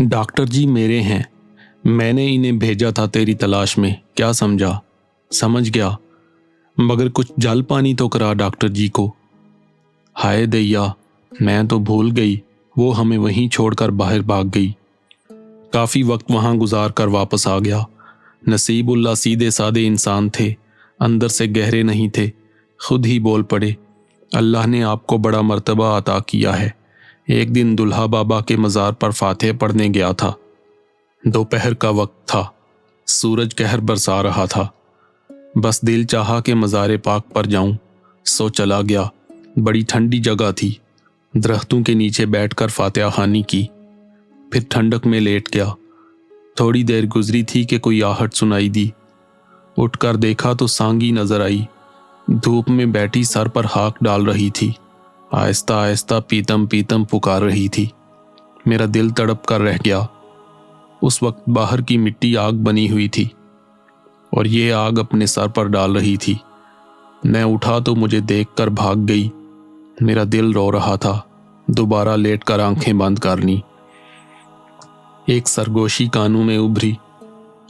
Doctor जी मेरे हैं, मैंने इन्हें भेजा था तेरी तलाश में, क्या समझा? समझ गया, मगर कुछ जल पानी तो करा डॉक्टर जी को। हाय दैया, मैं तो भूल गई, वो हमें वहीं छोड़कर बाहर भाग गई। काफ़ी वक्त वहाँ गुजार कर वापस आ गया। नसीबुल्लाह सीधे साधे इंसान थे, अंदर से गहरे नहीं थे। खुद ही बोल पड़े, अल्लाह ने आपको बड़ा मर्तबा अता किया है। एक दिन दुल्हा बाबा के मज़ार पर फातिहा पढ़ने गया था। दोपहर का वक्त था, सूरज कहर बरसा रहा था। बस दिल चाहा कि मज़ार पाक पर जाऊं, सो चला गया। बड़ी ठंडी जगह थी, दरख्तों के नीचे बैठकर फातिहा खानी की, फिर ठंडक में लेट गया। थोड़ी देर गुजरी थी कि कोई आहट सुनाई दी। उठकर देखा तो सांगी नजर आई, धूप में बैठी सर पर हाथ डाल रही थी। आहिस्ता आहिस्ता पीतम पीतम पुकार रही थी। मेरा दिल तड़प कर रह गया। उस वक्त बाहर की मिट्टी आग बनी हुई थी और ये आग अपने सर पर डाल रही थी। मैं उठा तो मुझे देखकर भाग गई। मेरा दिल रो रहा था। दोबारा लेटकर आंखें बंद कर ली। एक सरगोशी कानों में उभरी,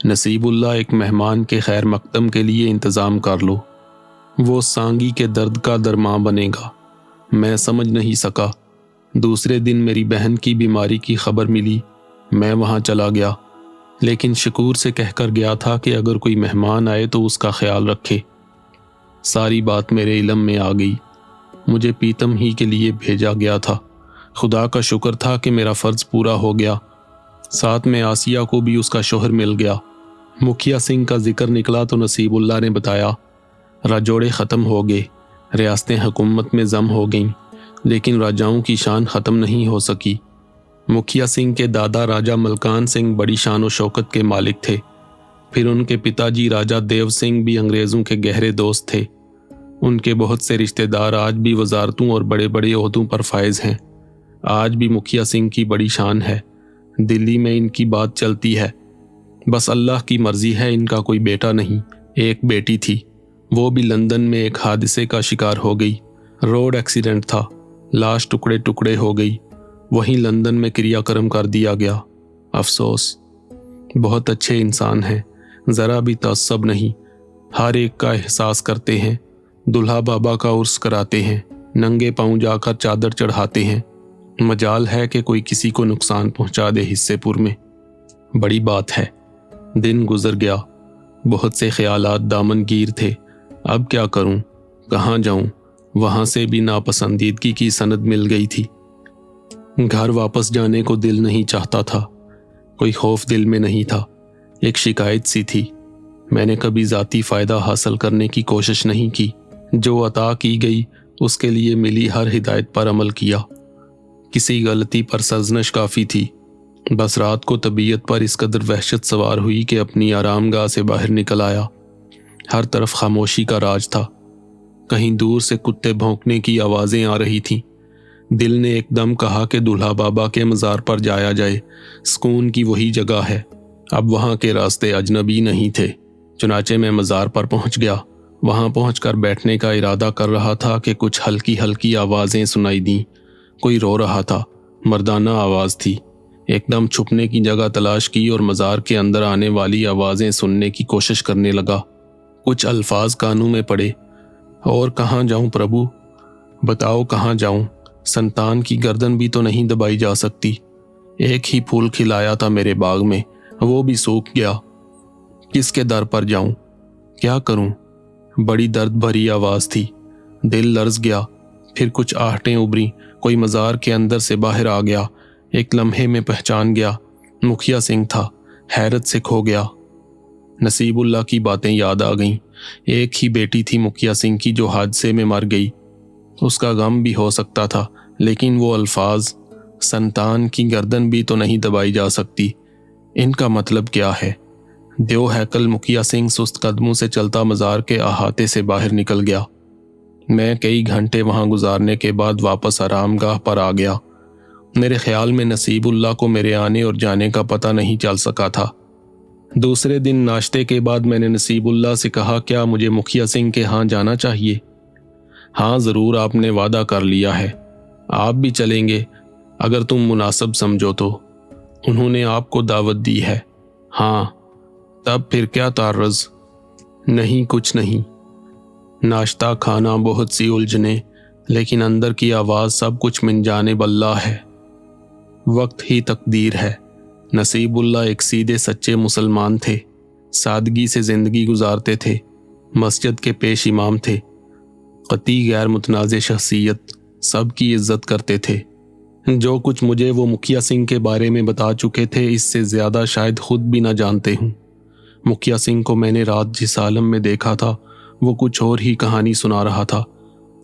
नसीबुल्लाह एक मेहमान के खैर मकदम के लिए इंतज़ाम कर लो, वो सांगी के दर्द का दरमां बनेगा। मैं समझ नहीं सका। दूसरे दिन मेरी बहन की बीमारी की खबर मिली। मैं वहाँ चला गया, लेकिन शकूर से कहकर गया था कि अगर कोई मेहमान आए तो उसका ख्याल रखे। सारी बात मेरे इल्म में आ गई। मुझे पीतम ही के लिए भेजा गया था। खुदा का शुक्र था कि मेरा फ़र्ज़ पूरा हो गया। साथ में आसिया को भी उसका शोहर मिल गया। मुखिया सिंह का जिक्र निकला तो नसीबुल्लाह ने बताया, राजोड़े ख़त्म हो गए, रियासतें हुकूमत में जम हो गईं, लेकिन राजाओं की शान ख़त्म नहीं हो सकी। मुखिया सिंह के दादा राजा मलकान सिंह बड़ी शान और शौकत के मालिक थे। फिर उनके पिताजी राजा देव सिंह भी अंग्रेज़ों के गहरे दोस्त थे। उनके बहुत से रिश्तेदार आज भी वजारतों और बड़े बड़े ओहदों पर फायज हैं। आज भी मुखिया सिंह की बड़ी शान है। दिल्ली में इनकी बात चलती है। बस अल्लाह की मर्जी है, इनका कोई बेटा नहीं, एक बेटी थी। वो भी लंदन में एक हादसे का शिकार हो गई। रोड एक्सीडेंट था, लाश टुकड़े टुकड़े हो गई। वहीं लंदन में क्रियाक्रम कर दिया गया। अफसोस। बहुत अच्छे इंसान हैं, ज़रा भी तअस्सुब नहीं, हर एक का एहसास करते हैं। दुल्हा बाबा का उर्स कराते हैं, नंगे पांव जाकर चादर चढ़ाते हैं। मजाल है कि कोई किसी को नुकसान पहुंचा दे हिस्सेपुर में। बड़ी बात है। दिन गुजर गया। बहुत से ख्यालात दामनगीर थे। अब क्या करूं, कहाँ जाऊं? वहां से भी नापसंदीदगी की सनद मिल गई थी। घर वापस जाने को दिल नहीं चाहता था। कोई खौफ दिल में नहीं था, एक शिकायत सी थी। मैंने कभी ज़ाती फ़ायदा हासिल करने की कोशिश नहीं की। जो अता की गई उसके लिए मिली हर हिदायत पर अमल किया। किसी गलती पर सजनश काफ़ी थी। बस रात को तबीयत पर इस कदर वहशत सवार हुई कि अपनी आरामगाह से बाहर निकल आया। हर तरफ खामोशी का राज था। कहीं दूर से कुत्ते भौंकने की आवाज़ें आ रही थीं। दिल ने एकदम कहा कि दुल्हा बाबा के मज़ार पर जाया जाए, सुकून की वही जगह है। अब वहाँ के रास्ते अजनबी नहीं थे। चुनाचे मैं मज़ार पर पहुँच गया। वहाँ पहुँचकर बैठने का इरादा कर रहा था कि कुछ हल्की हल्की आवाज़ें सुनाई दीं। कोई रो रहा था, मर्दाना आवाज़ थी। एकदम छुपने की जगह तलाश की और मज़ार के अंदर आने वाली आवाज़ें सुनने की कोशिश करने लगा। कुछ अल्फाज कानों में पड़े, और कहाँ जाऊँ प्रभु, बताओ कहाँ जाऊँ? संतान की गर्दन भी तो नहीं दबाई जा सकती। एक ही फूल खिलाया था मेरे बाग में, वो भी सूख गया। किसके दर पर जाऊँ, क्या करूँ? बड़ी दर्द भरी आवाज़ थी। दिल लर्ज गया। फिर कुछ आहटें उभरी। कोई मज़ार के अंदर से बाहर आ गया। एक लम्हे में पहचान गया, मुखिया सिंह था। हैरत से खो गया। नसीबुल्लाह की बातें याद आ गईं। एक ही बेटी थी मुखिया सिंह की जो हादसे में मर गई। उसका गम भी हो सकता था, लेकिन वो अल्फाज, संतान की गर्दन भी तो नहीं दबाई जा सकती, इनका मतलब क्या है? देव हैकल मुखिया सिंह सुस्त कदमों से चलता मज़ार के अहाते से बाहर निकल गया। मैं कई घंटे वहां गुजारने के बाद वापस आरामगाह पर आ गया। मेरे ख्याल में नसीबुल्लाह को मेरे आने और जाने का पता नहीं चल सका था। दूसरे दिन नाश्ते के बाद मैंने नसीबुल्लाह से कहा, क्या मुझे मुखिया सिंह के यहाँ जाना चाहिए? हाँ ज़रूर, आपने वादा कर लिया है, आप भी चलेंगे अगर तुम मुनासिब समझो तो। انہوں نے آپ کو دعوت دی ہے؟ ہاں۔ تب پھر کیا تعرض؟ نہیں، کچھ نہیں۔ ناشتہ، کھانا، بہت سی الجھنیں، لیکن اندر کی آواز سب کچھ من جانب اللہ ہے۔ وقت ہی تقدیر ہے۔ نصیب اللہ ایک سیدھے سچے مسلمان تھے، سادگی سے زندگی گزارتے تھے، مسجد کے پیش امام تھے، قطعی غیر متنازع شخصیت، سب کی عزت کرتے تھے۔ جو کچھ مجھے وہ مکھیا سنگھ کے بارے میں بتا چکے تھے، اس سے زیادہ شاید خود بھی نہ جانتے ہوں۔ مکھیا سنگھ کو میں نے رات جس عالم میں دیکھا تھا وہ کچھ اور ہی کہانی سنا رہا تھا۔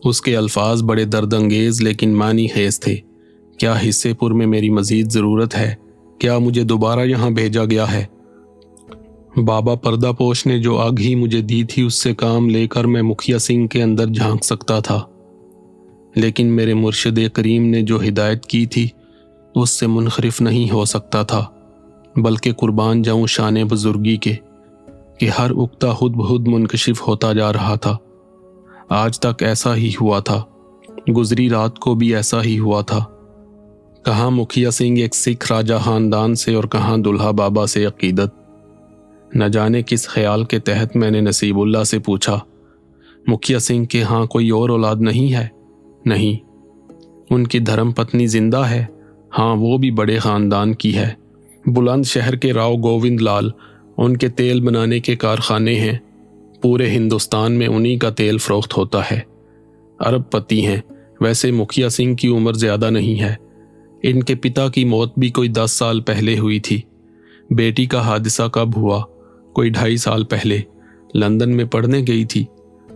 اس کے الفاظ بڑے درد انگیز لیکن معنی خیز تھے۔ کیا حصے پور میں میری مزید ضرورت ہے؟ کیا مجھے دوبارہ یہاں بھیجا گیا ہے؟ بابا پردہ پوش نے جو آگ ہی مجھے دی تھی اس سے کام لے کر میں مکھیا سنگھ کے اندر جھانک سکتا تھا، لیکن میرے مرشد کریم نے جو ہدایت کی تھی اس سے منحرف نہیں ہو سکتا تھا، بلکہ قربان جاؤں شان بزرگی کے کہ ہر اکتا خود بخود منکشف ہوتا جا رہا تھا۔ آج تک ایسا ہی ہوا تھا، گزری رات کو بھی ایسا ہی ہوا تھا۔ کہاں مکھیا سنگھ ایک سکھ راجہ خاندان سے اور کہاں دلہا بابا سے عقیدت۔ نہ جانے کس خیال کے تحت میں نے نصیب اللہ سے پوچھا، مکھیا سنگھ کے ہاں کوئی اور اولاد نہیں ہے؟ نہیں۔ ان کی دھرم پتنی زندہ ہے؟ ہاں، وہ بھی بڑے خاندان کی ہے۔ بلند شہر کے راؤ گووند لال، ان کے تیل بنانے کے کارخانے ہیں، پورے ہندوستان میں انہی کا تیل فروخت ہوتا ہے۔ ارب پتی ہیں۔ ویسے مکھیا سنگھ کی عمر زیادہ نہیں ہے، ان کے پتا کی موت بھی کوئی 10 سال پہلے ہوئی تھی۔ بیٹی کا حادثہ کب ہوا؟ کوئی 2.5 سال پہلے۔ لندن میں پڑھنے گئی تھی؟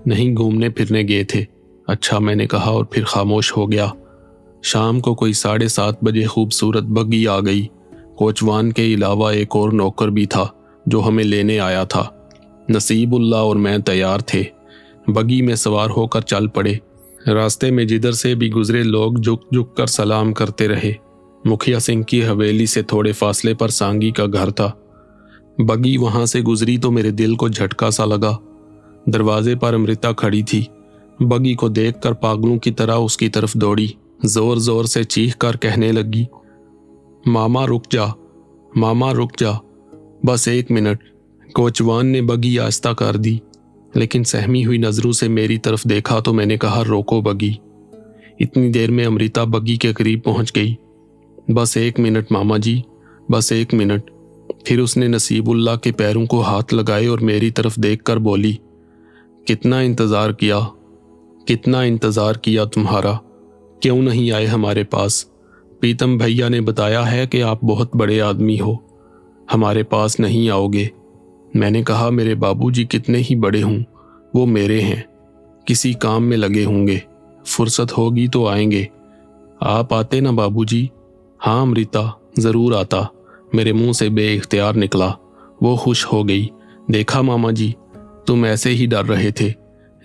نہیں، گھومنے پھرنے گئے تھے۔ اچھا، میں نے کہا اور پھر خاموش ہو گیا۔ شام کو کوئی 7:30 بجے خوبصورت بگی آ گئی۔ کوچوان کے علاوہ ایک اور نوکر بھی تھا جو ہمیں لینے آیا تھا۔ نصیب اللہ اور میں تیار تھے، بگی میں سوار ہو کر چل پڑے۔ راستے میں جدھر سے بھی گزرے لوگ جھک جھک کر سلام کرتے رہے۔ مکھیا سنگھ کی حویلی سے تھوڑے فاصلے پر سانگی کا گھر تھا۔ بگی وہاں سے گزری تو میرے دل کو جھٹکا سا لگا۔ دروازے پر امرتا کھڑی تھی۔ بگی کو دیکھ کر پاگلوں کی طرح اس کی طرف دوڑی، زور زور سے چیخ کر کہنے لگی، ماما رک جا، ماما رک جا، بس 1 منٹ۔ کوچوان نے بگی آہستہ کر دی، لیکن سہمی ہوئی نظروں سے میری طرف دیکھا تو میں نے کہا، روکو بگی۔ اتنی دیر میں امرتا بگی کے قریب پہنچ گئی۔ بس 1 منٹ ماما جی، بس 1 منٹ۔ پھر اس نے نصیب اللہ کے پیروں کو ہاتھ لگائے اور میری طرف دیکھ کر بولی، کتنا انتظار کیا، کتنا انتظار کیا تمہارا، کیوں نہیں آئے ہمارے پاس؟ پیتم بھیا نے بتایا ہے کہ آپ بہت بڑے آدمی ہو، ہمارے پاس نہیں آؤ گے۔ میں نے کہا، میرے بابو جی کتنے ہی بڑے ہوں، وہ میرے ہیں، کسی کام میں لگے ہوں گے، فرصت ہوگی تو آئیں گے۔ آپ آتے نا بابو جی؟ ہاں امرتا، ضرور آتا، میرے منہ سے بے اختیار نکلا۔ وہ خوش ہو گئی۔ دیکھا ماما جی، تم ایسے ہی ڈر رہے تھے۔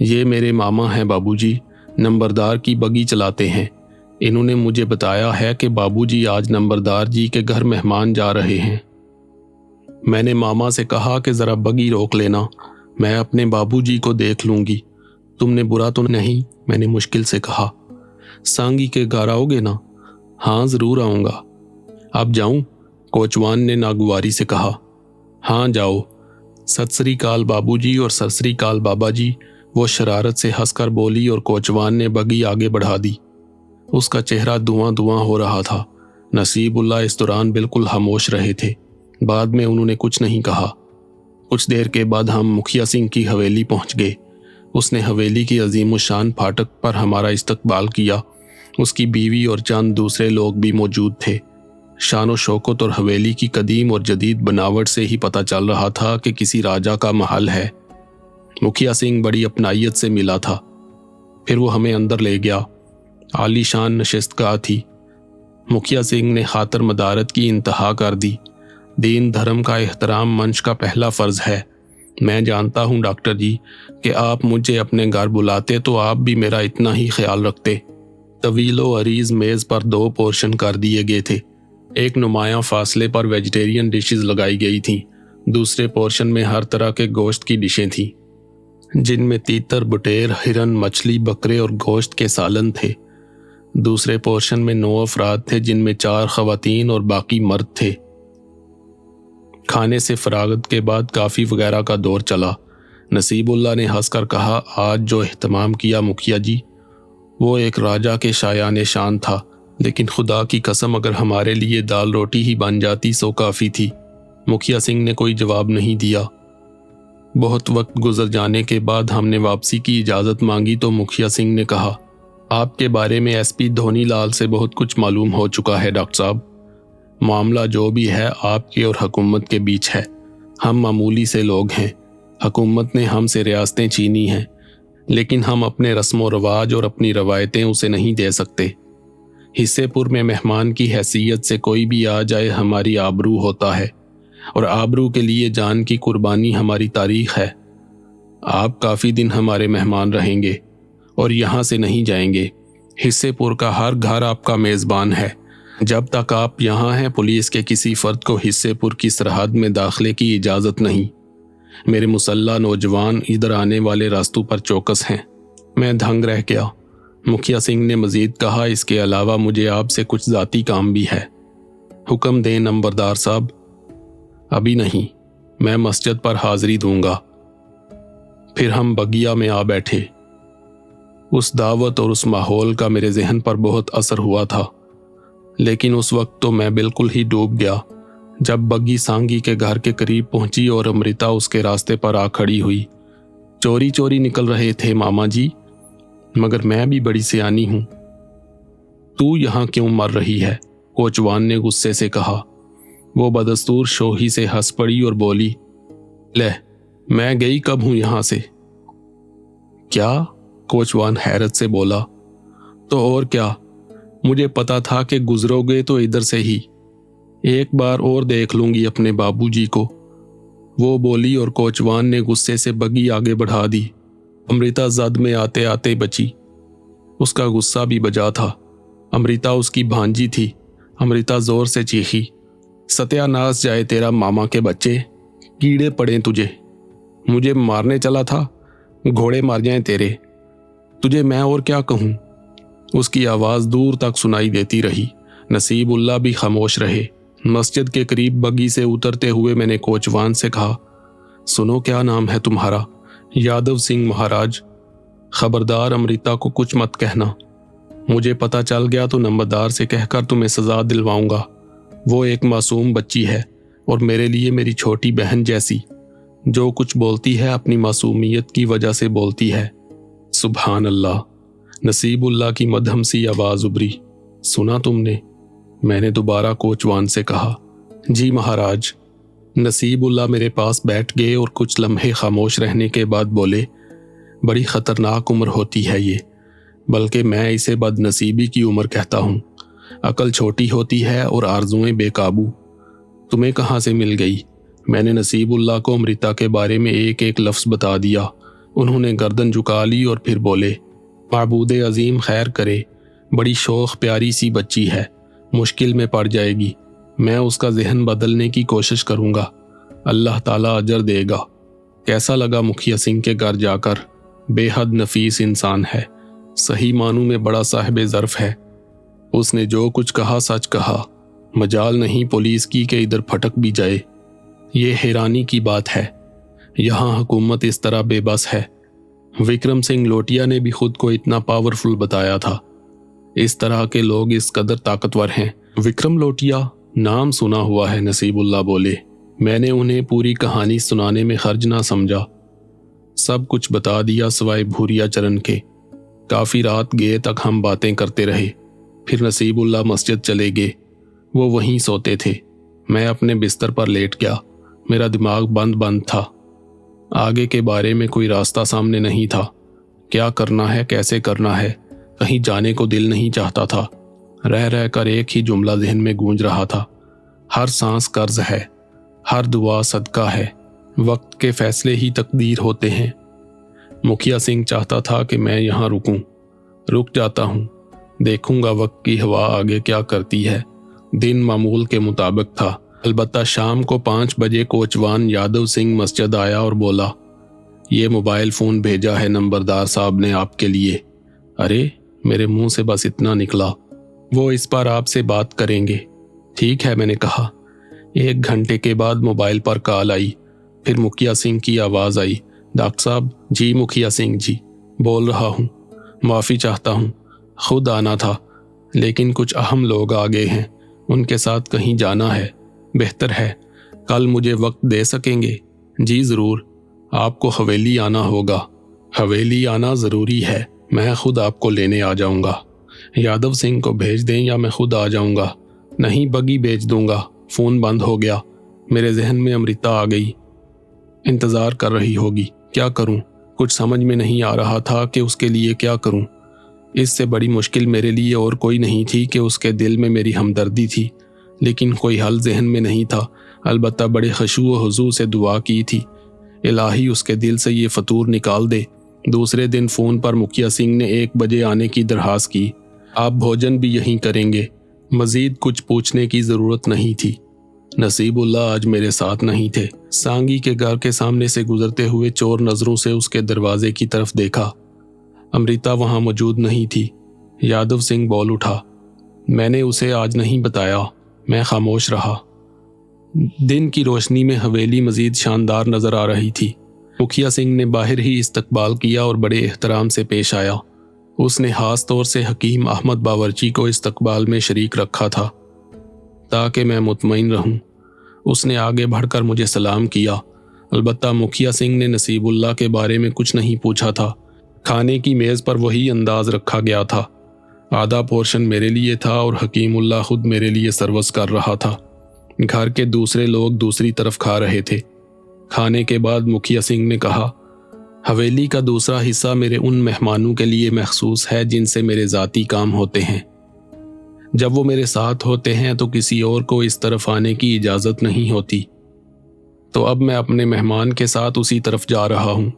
یہ میرے ماما ہیں بابو جی، نمبردار کی بگی چلاتے ہیں۔ انہوں نے مجھے بتایا ہے کہ بابو جی آج نمبردار جی کے گھر مہمان جا رہے ہیں۔ میں نے ماما سے کہا کہ ذرا بگی روک لینا، میں اپنے بابو جی کو دیکھ لوں گی۔ تم نے برا تو نہیں؟ میں نے مشکل سے کہا۔ سانگی کے گھر آؤ گے نا؟ ہاں ضرور آؤں گا۔ اب جاؤں؟ کوچوان نے ناگواری سے کہا۔ ہاں جاؤ۔ ست سری کال بابو جی اور ست سری کال بابا جی، وہ شرارت سے ہنس کر بولی اور کوچوان نے بگی آگے بڑھا دی۔ اس کا چہرہ دھواں دھواں ہو رہا تھا۔ نصیب اللہ اس دوران بالکل خاموش رہے تھے۔ بعد میں انہوں نے کچھ نہیں کہا۔ کچھ دیر کے بعد ہم مکھیا سنگھ کی حویلی پہنچ گئے۔ اس نے حویلی کی عظیم الشان پھاٹک پر ہمارا استقبال کیا۔ اس کی بیوی اور چند دوسرے لوگ بھی موجود تھے۔ شان و شوکت اور حویلی کی قدیم اور جدید بناوٹ سے ہی پتہ چل رہا تھا کہ کسی راجہ کا محل ہے۔ مکھیا سنگھ بڑی اپنائیت سے ملا تھا۔ پھر وہ ہمیں اندر لے گیا۔ عالی شان نشست گاہ تھی۔ مکھیا سنگھ نے خاطر مدارت کی انتہا کر دی۔ دین دھرم کا احترام منش کا پہلا فرض ہے۔ میں جانتا ہوں ڈاکٹر جی کہ آپ مجھے اپنے گھر بلاتے تو آپ بھی میرا اتنا ہی خیال رکھتے۔ طویل و عریض میز پر 2 پورشن کر دیے گئے تھے۔ ایک نمایاں فاصلے پر ویجیٹیرین ڈشز لگائی گئی تھیں۔ دوسرے پورشن میں ہر طرح کے گوشت کی ڈشیں تھیں، جن میں تیتر، بٹیر، ہرن، مچھلی، بکرے اور گوشت کے سالن تھے۔ دوسرے پورشن میں 9 افراد تھے، جن میں 4 خواتین اور باقی مرد تھے۔ کھانے سے فراغت کے بعد کافی وغیرہ کا دور چلا۔ نصیب اللہ نے ہنس کر کہا، آج جو اہتمام کیا مکھیا جی، وہ ایک راجا کے شایان شان تھا، لیکن خدا کی قسم اگر ہمارے لیے دال روٹی ہی بن جاتی سو کافی تھی۔ مکھیا سنگھ نے کوئی جواب نہیں دیا۔ بہت وقت گزر جانے کے بعد ہم نے واپسی کی اجازت مانگی تو مکھیا سنگھ نے کہا، آپ کے بارے میں ایس پی دھونی لال سے بہت کچھ معلوم ہو چکا ہے ڈاکٹر صاحب۔ معاملہ جو بھی ہے آپ کے اور حکومت کے بیچ ہے۔ ہم معمولی سے لوگ ہیں، حکومت نے ہم سے ریاستیں چھینی ہیں، لیکن ہم اپنے رسم و رواج اور اپنی روایتیں اسے نہیں دے سکتے۔ حصے پور میں مہمان کی حیثیت سے کوئی بھی آ جائے ہماری آبرو ہوتا ہے، اور آبرو کے لیے جان کی قربانی ہماری تاریخ ہے۔ آپ کافی دن ہمارے مہمان رہیں گے اور یہاں سے نہیں جائیں گے۔ حصے پور کا ہر گھر آپ کا میزبان ہے۔ جب تک آپ یہاں ہیں پولیس کے کسی فرد کو حصے پور کی سرحد میں داخلے کی اجازت نہیں۔ میرے مسلح نوجوان ادھر آنے والے راستوں پر چوکس ہیں۔ میں دھنگ رہ گیا۔ مکھیا سنگھ نے مزید کہا، اس کے علاوہ مجھے آپ سے کچھ ذاتی کام بھی ہے۔ حکم دیں نمبردار صاحب۔ ابھی نہیں، میں مسجد پر حاضری دوں گا۔ پھر ہم بگیا میں آ بیٹھے۔ اس دعوت اور اس ماحول کا میرے ذہن پر بہت اثر ہوا تھا، لیکن اس وقت تو میں بالکل ہی ڈوب گیا جب بگی سانگی کے گھر کے قریب پہنچی اور امرتا اس کے راستے پر آ کھڑی ہوئی۔ چوری چوری نکل رہے تھے ماما جی، مگر میں بھی بڑی سیانی ہوں۔ تو یہاں کیوں مر رہی ہے؟ کوچوان نے غصے سے کہا۔ وہ بدستور شوہی سے ہنس پڑی اور بولی، لے میں گئی کب ہوں یہاں سے؟ کیا؟ کوچوان حیرت سے بولا۔ تو اور کیا، مجھے پتا تھا کہ گزرو گے تو ادھر سے ہی۔ ایک بار اور دیکھ لوں گی اپنے بابو جی کو، وہ بولی، اور کوچوان نے غصے سے بگی آگے بڑھا دی۔ امرتا زد میں آتے آتے بچی۔ اس کا غصہ بھی بجا تھا۔ امرتا اس کی بھانجی تھی۔ امرتا زور سے چیخی، ستیہ ناس جائے تیرا ماما کے بچے، کیڑے پڑیں تجھے، مجھے مارنے چلا تھا، گھوڑے مار جائیں تیرے، تجھے میں اور کیا کہوں؟ اس کی آواز دور تک سنائی دیتی رہی۔ نصیب اللہ بھی خاموش رہے۔ مسجد کے قریب بگی سے اترتے ہوئے میں نے کوچوان سے کہا، سنو کیا نام ہے تمہارا؟ یادو سنگھ مہاراج۔ خبردار امرتا کو کچھ مت کہنا، مجھے پتا چل گیا تو نمبردار سے کہہ کر تمہیں سزا دلواؤں گا۔ وہ ایک معصوم بچی ہے اور میرے لیے میری چھوٹی بہن جیسی، جو کچھ بولتی ہے اپنی معصومیت کی وجہ سے بولتی ہے۔ سبحان اللہ۔ نصیب اللہ کی مدھم سی آواز ابری، سنا تم نے؟ میں نے دوبارہ کوچوان سے کہا۔ جی مہاراج۔ نصیب اللہ میرے پاس بیٹھ گئے اور کچھ لمحے خاموش رہنے کے بعد بولے، بڑی خطرناک عمر ہوتی ہے یہ، بلکہ میں اسے بد نصیبی کی عمر کہتا ہوں۔ عقل چھوٹی ہوتی ہے اور آرزوئیں بے قابو۔ تمہیں کہاں سے مل گئی؟ میں نے نصیب اللہ کو امرتا کے بارے میں ایک ایک لفظ بتا دیا۔ انہوں نے گردن جھکا لی اور پھر بولے، معبود عظیم خیر کرے، بڑی شوخ پیاری سی بچی ہے، مشکل میں پڑ جائے گی، میں اس کا ذہن بدلنے کی کوشش کروں گا، اللہ تعالیٰ اجر دے گا۔ کیسا لگا مکھیا سنگھ کے گھر جا کر؟ بے حد نفیس انسان ہے، صحیح معنوں میں بڑا صاحب ظرف ہے۔ اس نے جو کچھ کہا سچ کہا، مجال نہیں پولیس کی کہ ادھر پھٹک بھی جائے۔ یہ حیرانی کی بات ہے، یہاں حکومت اس طرح بے بس ہے۔ وکرم سنگھ لوٹیا نے بھی خود کو اتنا پاورفل بتایا تھا۔ اس طرح کے لوگ اس قدر طاقتور ہیں۔ وکرم لوٹیا نام سنا ہوا ہے، نصیب اللہ بولے۔ میں نے انہیں پوری کہانی سنانے میں خرج نہ سمجھا، سب کچھ بتا دیا سوائے بھوریا چرن کے۔ کافی رات گئے تک ہم باتیں کرتے رہے، پھر نصیب اللہ مسجد چلے گئے۔ وہ وہیں سوتے تھے، میں اپنے بستر پر لیٹ گیا۔ میرا دماغ بند تھا، آگے کے بارے میں کوئی راستہ سامنے نہیں تھا۔ کیا کرنا ہے، کیسے کرنا ہے، کہیں جانے کو دل نہیں چاہتا تھا۔ رہ رہ کر ایک ہی جملہ ذہن میں گونج رہا تھا، ہر سانس قرض ہے، ہر دعا صدقہ ہے، وقت کے فیصلے ہی تقدیر ہوتے ہیں۔ مکھیا سنگھ چاہتا تھا کہ میں یہاں رکوں، رک جاتا ہوں، دیکھوں گا وقت کی ہوا آگے کیا کرتی ہے۔ دن معمول کے مطابق تھا، البتہ شام کو 5 بجے کوچوان یادو سنگھ مسجد آیا اور بولا، یہ موبائل فون بھیجا ہے نمبردار صاحب نے آپ کے لیے۔ ارے میرے منہ سے بس اتنا نکلا، وہ اس پر آپ سے بات کریں گے۔ ٹھیک ہے میں نے کہا، 1 घंटे के बाद मोबाइल पर कॉल आई। फिर मुखिया सिंह की आवाज़ आई, डॉक्टर साहब। जी मुखिया सिंह जी बोल रहा हूँ, माफ़ी चाहता हूँ, खुद आना था लेकिन कुछ अहम लोग आ गए हैं, उनके साथ कहीं जाना है। बेहतर है कल मुझे वक्त दे सकेंगे? जी ज़रूर, आपको हवेली आना होगा। हवेली आना ज़रूरी है, मैं खुद आपको लेने आ जाऊंगा। यादव सिंह को भेज दें या मैं खुद आ जाऊंगा? नहीं, बगी भेज दूंगा। फ़ोन बंद हो गया। मेरे जहन में अमृता आ गई, इंतज़ार कर रही होगी। क्या करूं? कुछ समझ में नहीं आ रहा था कि उसके लिए क्या करूं। इससे बड़ी मुश्किल मेरे लिए और कोई नहीं थी कि उसके दिल में मेरी हमदर्दी थी, लेकिन कोई हल जहन में नहीं था। अलबत्ता बड़े खुशू व हुजू से दुआ की थी, इलाही उसके दिल से ये फतूर निकाल दे। दूसरे दिन फ़ोन पर मुखिया सिंह ने 1 बजे आने की दरख्वास्त की। आप भोजन भी यहीं करेंगे, मज़ीद कुछ पूछने की ज़रूरत नहीं थी। नसीबुल्लाह आज मेरे साथ नहीं थे। सांगी के घर के सामने से गुजरते हुए चोर नज़रों से उसके दरवाजे की तरफ देखा। अमृता वहां मौजूद नहीं थी। यादव सिंह बोल उठा, मैंने उसे आज नहीं बताया। मैं खामोश रहा। दिन की रोशनी में हवेली मज़ीद शानदार नज़र आ रही थी। मुखिया सिंह ने बाहर ही इस्तकबाल किया और बड़े एहतराम से पेश आया। उसने खास तौर से हकीम अहमद बावर्ची को इस्तकबाल में शरीक रखा था ताकि मैं मुतमईन रहूं। उसने आगे बढ़कर मुझे सलाम किया। अलबत्ता मुखिया सिंह ने नसीबुल्लाह के बारे में कुछ नहीं पूछा था। खाने की मेज़ पर वही अंदाज रखा गया था। आधा पोर्शन मेरे लिए था और हकीमुल्लाह खुद मेरे लिए सर्वस कर रहा था। घर के दूसरे लोग दूसरी तरफ खा रहे थे। खाने के बाद मुखिया सिंह ने कहा, हवेली का दूसरा हिस्सा मेरे उन मेहमानों के लिए मखसूस है जिनसे मेरे ज़ाती काम होते हैं। जब वो मेरे साथ होते हैं तो किसी और को इस तरफ आने की इजाज़त नहीं होती। तो अब मैं अपने मेहमान के साथ उसी तरफ जा रहा हूँ।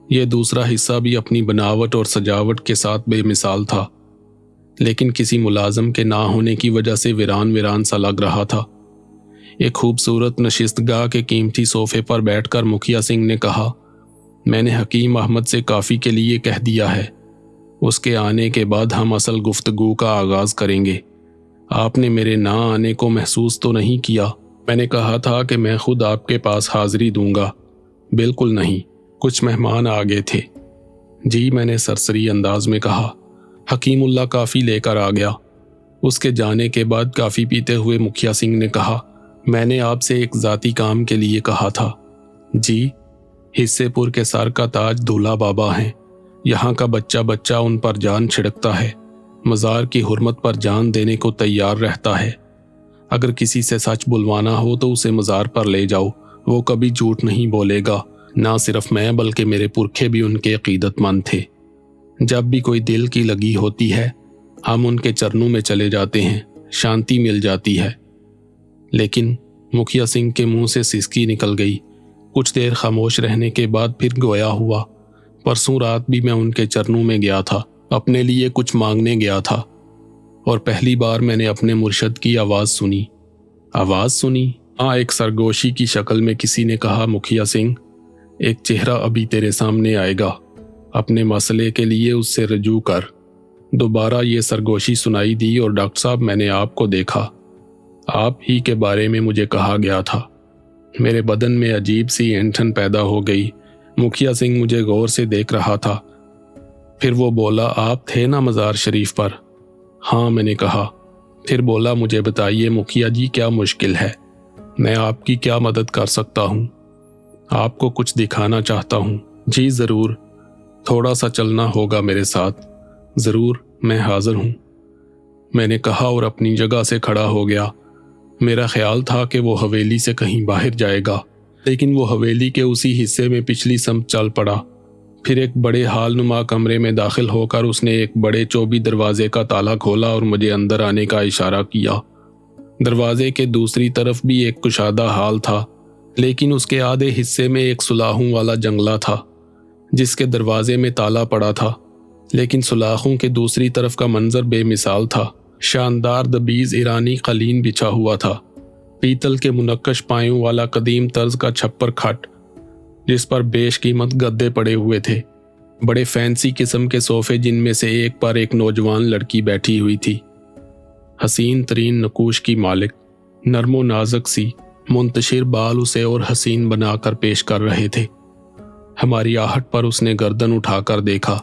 ये दूसरा हिस्सा भी अपनी बनावट और सजावट के साथ बेमिसाल था, लेकिन किसी मुलाजम के ना होने की वजह से वीरान वीरान सा लग रहा था। एक खूबसूरत नशिस्तगाह के कीमती सोफे पर बैठकर मुखिया सिंह ने कहा, मैंने हकीम अहमद से काफ़ी के लिए कह दिया है। उसके आने के बाद हम असल गुफ्तगू का आगाज़ करेंगे। आपने मेरे ना आने को महसूस तो नहीं किया? मैंने कहा था कि मैं खुद आपके पास हाजिरी दूंगा। बिल्कुल नहीं, कुछ मेहमान आ गए थे। जी, मैंने सरसरी अंदाज में कहा। हकीमुल्लाह काफ़ी लेकर आ गया। उसके जाने के बाद काफ़ी पीते हुए मुखिया सिंह ने कहा, मैंने आपसे एक ज़ाती काम के लिए कहा था। जी, हिस्सेपुर के सर का ताज दूल्हा बाबा हैं। यहाँ का बच्चा बच्चा उन पर जान छिड़कता है, मज़ार की हुर्मत पर जान देने को तैयार रहता है। अगर किसी से सच बुलवाना हो तो उसे मज़ार पर ले जाओ, वो कभी झूठ नहीं बोलेगा। ना सिर्फ मैं बल्कि मेरे पुरखे भी उनके अकीदतमंद थे। जब भी कोई दिल की लगी होती है हम उनके चरणों में चले जाते हैं, शांति मिल जाती है। लेकिन मुखिया सिंह के मुंह से सिसकी निकल गई। कुछ देर खामोश रहने के बाद फिर गोया हुआ, परसों रात भी मैं उनके चरणों में गया था, अपने लिए कुछ मांगने गया था, और पहली बार मैंने अपने मुर्शद की आवाज़ सुनी। आवाज़ सुनी? हाँ, एक सरगोशी की शक्ल में किसी ने कहा, मुखिया सिंह, एक चेहरा अभी तेरे सामने आएगा, अपने मसले के लिए उससे रजू कर। दोबारा ये सरगोशी सुनाई दी और डॉक्टर साहब, मैंने आपको देखा। आप ही के बारे में मुझे कहा गया था। मेरे बदन में अजीब सी ऐंठन पैदा हो गई। मुखिया सिंह मुझे गौर से देख रहा था। फिर वो बोला, आप थे ना मज़ार शरीफ पर? हाँ, मैंने कहा। फिर बोला, मुझे बताइए मुखिया जी, क्या मुश्किल है? मैं आपकी क्या मदद कर सकता हूँ? आपको कुछ दिखाना चाहता हूँ। जी ज़रूर, थोड़ा सा चलना होगा मेरे साथ। ज़रूर, मैं हाजिर हूँ, मैंने कहा और अपनी जगह से खड़ा हो गया। मेरा ख्याल था कि वो हवेली से कहीं बाहर जाएगा, लेकिन वो हवेली के उसी हिस्से में पिछली समत चल पड़ा। फिर एक बड़े हाल नुमा कमरे में दाखिल होकर उसने एक बड़े चौबी दरवाजे का ताला खोला और मुझे अंदर आने का इशारा किया। दरवाजे के दूसरी तरफ भी एक कुशादा हाल था, लेकिन उसके आधे हिस्से में एक सुलाहों वाला जंगला था जिसके दरवाजे में ताला पड़ा था, लेकिन सुलाखों के दूसरी तरफ का मंजर बेमिसाल था। शानदार दबीज ईरानी कलीन बिछा हुआ था, पीतल के मुनक्कश पायों वाला कदीम तर्ज का छप्पर खट जिस पर बेशकीमत गद्दे पड़े हुए थे, बड़े फैंसी किस्म के सोफे जिनमें से एक पर एक नौजवान लड़की बैठी हुई थी, हसीन तरीन नकूश की मालिक, नरमो नाजक सी, منتشر بال اسے اور حسین بنا کر پیش کر رہے تھے۔ ہماری آہٹ پر اس نے گردن اٹھا کر دیکھا